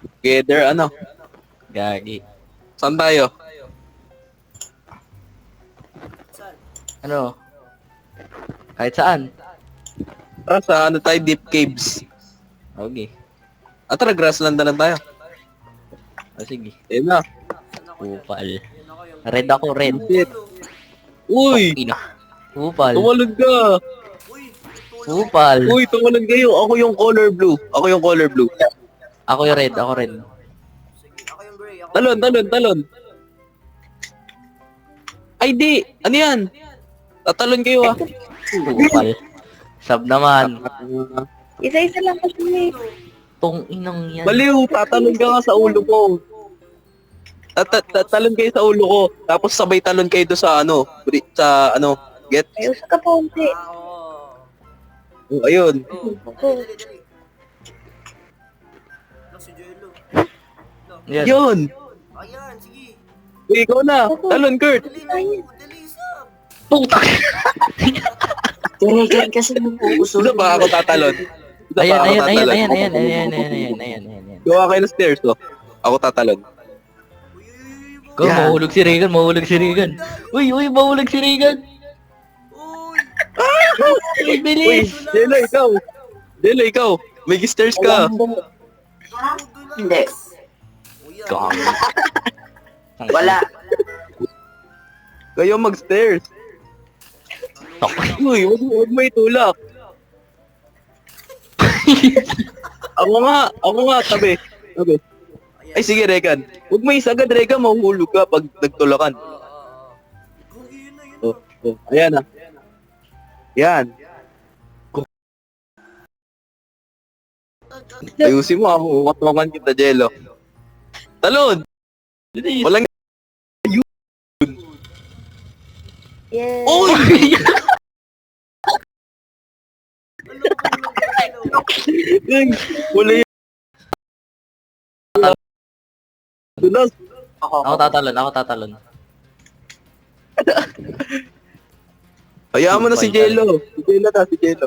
Together, ano? Gagi. Saan tayo? Ano? Kahit saan. Tara sa ano tayo, Deep Caves. Okay. Tara, grassland na lang tayo. Sige. Ayun na. Upal. Red ako, red. Shit. Uy! Ina. Upal. Tumalog ka! Upal. Uy, tumalog kayo. Ako yung color blue. Ako yung color blue. Ako yung red, ako red. Talon, talon, talon. Ay, di. Ano yan? Tatalon kayo ah. Upal. Sab naman. Isa-isa lang kasi. Tong inang yan. Baliw, tatalon ka nga sa ulo ko. Talon kayo sa ulo ko. Tapos sabay talon kayo doon sa ano. Sa ano. Get? Ay, usa ka pa unti. Oh, ayun. Oh. Yan. Yun. Ayan, sige. Uy, ikaw na. Talon, Kurt. Ay, Dali, sab. Putak. Regan kasi nag-uuso. Isa pa ako tatalon. Isa pa Ayan, ako ayan, ayan, tatalon. ayan, ayan, ayan, ayan, ayan, ayan, ayan. Gawa kayo ng stairs, oh. Ako tatalon. Go, Yan. mahulog si Regan, mahulog si Regan. Uy, uy, mahulog si Regan. Uy! Uy, Uy, bilis. Jello, ikaw. Jello, ikaw. May stairs ka. Hindi. Gong. Wala. Kayo mag-stairs. Tok. Uy, huwag mo itulak. Ako nga, tabi. Tabi. Ay, sige, Regan. Huwag mo isagad, Regan. Mahuhulog ka pag nagtulakan. Gugi, yun na, yun. Oh, oh. Ayan na. Yan. Ayusin mo, ako. Watukan kita, Jello. Talon! Walang... Yes. Uy! Wala yun. Dulas. Ako tatalon. Hayaan mo na si Jello. Si Jello ta, si Jello.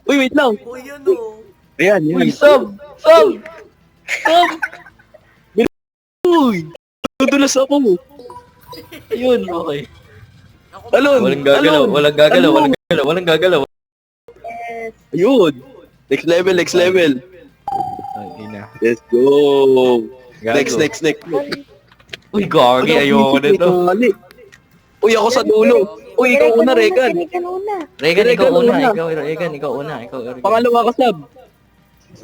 Uy, wait lang. Uy, yan, oh. Ayan, yan. Uy, sub! Sub! Sub! Uy! Dudulas ako. Ayun, okay. Talon! Walang gagalaw, talon. walang gagalaw, Talon. walang gagalaw, walang gagalaw. Yes. Ayun. Next level, next level. Ay, ina. Let's go. Gago. Next. Uy, gagi, ayoko nito. Uy, ako sa dulo. Uy, ikaw una, Regan. Regan una. Regan, Regan, ikaw una. una. Ikaw, Regan, ikaw una. Ikaw, Regan. Pangalawa ka, Sab.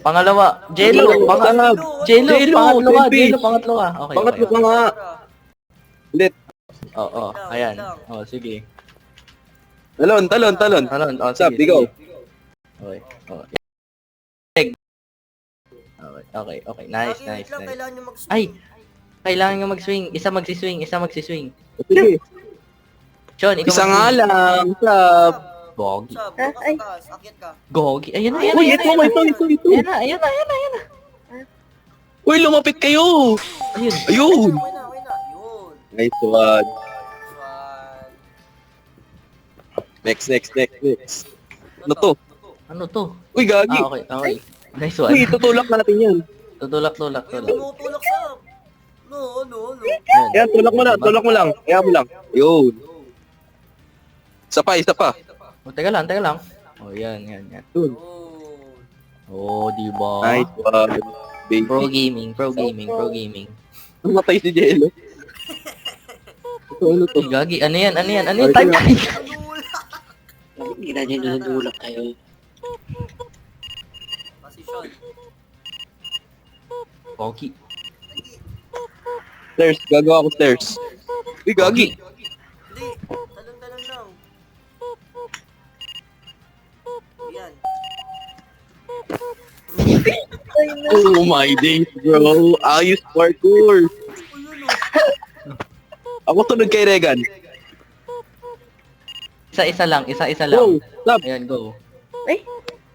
Pangalawa, Jello. Sab. Jello, Jello, pangatlo ka. Tempe. Jello, pangatlo ka. Okay, Pangatlo okay. ka nga. Ulit. Oo, ayan. Oh, sige. Talon. Talon, oh, Sab, sige, ikaw. sige. Okay, okay. Okay. Nice. Kailangan nyo mag-swing. Ay, kailangan nga mag-swing. Isa magsiswing. Sige. Sean, ikaw Isa nga mag-swing. lang, Sab. Gogi. Sab, Ah, ay. taas, akit ka. Gogi. Ayan na. Uy, ito. Ayan na. Uy, lumapit kayo. Ayun. Ayun. Okay na. Yun. Nice one. Next Next. Ano to? Ano to? Uy, gagi. Okay. Nice Uy, one. tutulak natin yan. Tutulak. Ay, tumutulak, Sab. No. Ayan, tulak mo lang. Ayan mo lang. Yun. Isa pa. Oh, teka lang. Oh, yan. Yun. Oh. Oh, di ba? Nice one. Baby. Pro gaming. Namatay si Jello. Ano to? Uy, gagi. Ano yan? Ay, Time kaya- yan. Hindi na din nadulak kayo. Position. Gogi. Stairs. Gagawa ako stairs. Uy, gagi. Hindi. Talon lang. Yan. Oh my days, bro. Ayos parkour. Ako sunod kay Regan. Isa-isa lang. Go. Stop. Ayan, go. Ay,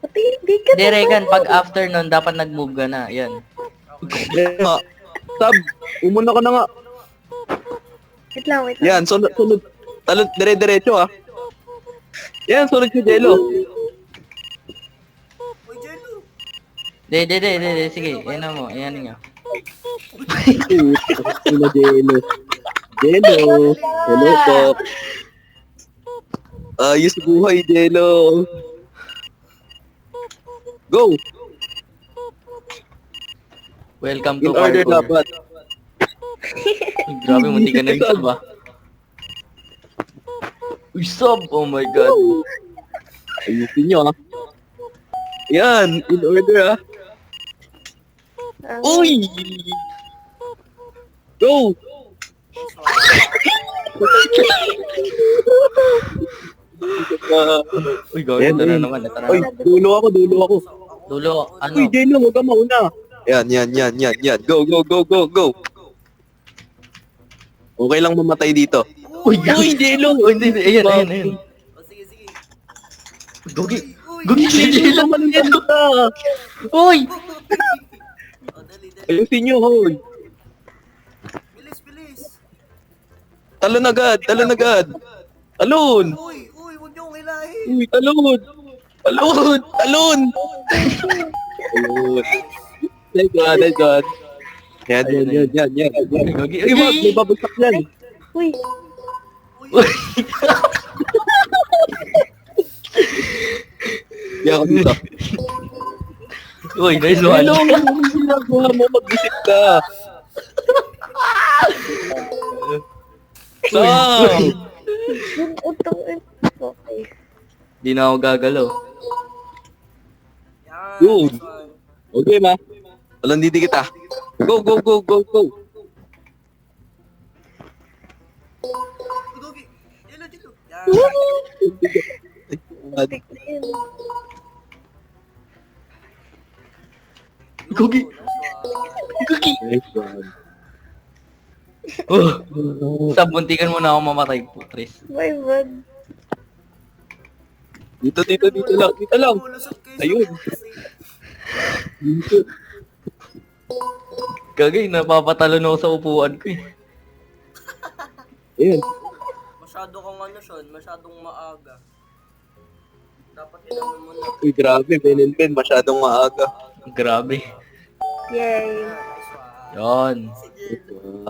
pati hindi ka Hindi, Regan, pag after nun, dapat nag-move ka na. Ayan. Nga. Stop. Umuna ka na nga. Wait lang. Yan, sunod. Talon, dire-diretso ah. Yan, sunod si Jello. Uy, Jello. De. Sige, yan mo. Yan nyo. Sino Jello? Jello. Hello po. Ayos buhay, Jello. Go! Welcome In to order parkour. dapat. Grabe, munti ka na yung sub ah. Uy, sub! Oh my god. Ayusin nyo ah. Yan, in order ah. Uy! Go! Uy, gawin. Ito na naman. Ito na Uy, naman. dulo ako. Dulo, ano? Uy, Jello, huwag ka mauna. Yan. Go. Okay lang mamatay dito. Uy, Jello! Uy, hindi. Ayan. O, sige. Gugi. Uy, Gugi, Jello! Uy! O, dali. Ayusin nyo, hoy. Bilis. Talon agad. Talon! Uy, huwag niyo akong hilahin. Uy, talon! Talon! Ayun. Nice one. Yan. Gugi. Uy, wag, may babagsak yan. Uy, Yan ako dito. Uy, nice one. Hello, ano ginagawa mo? Mag-isip ka. Stop! yung utong okay. Di na ako gagalaw. Yan. Good. nice one. Okay, ma. Walang didi kita. Go. Gugi. Dilo. Yan. Tik na yun. Gugi. Nice one. Gugi. Nice one. Sab, muntikan mo na ako mamatay po, Tris. My bad. Dito lang. Lusot kayo sa Ayun. kasi. Dito. Gagay, napapatalon ako sa upuan ko eh. Ayan. Masyado kang Sean, masyadong maaga. Dapat inano mo na. Uy, grabe. Ben, masyadong maaga. Grabe. Yay. Nice one. Yon. Sige.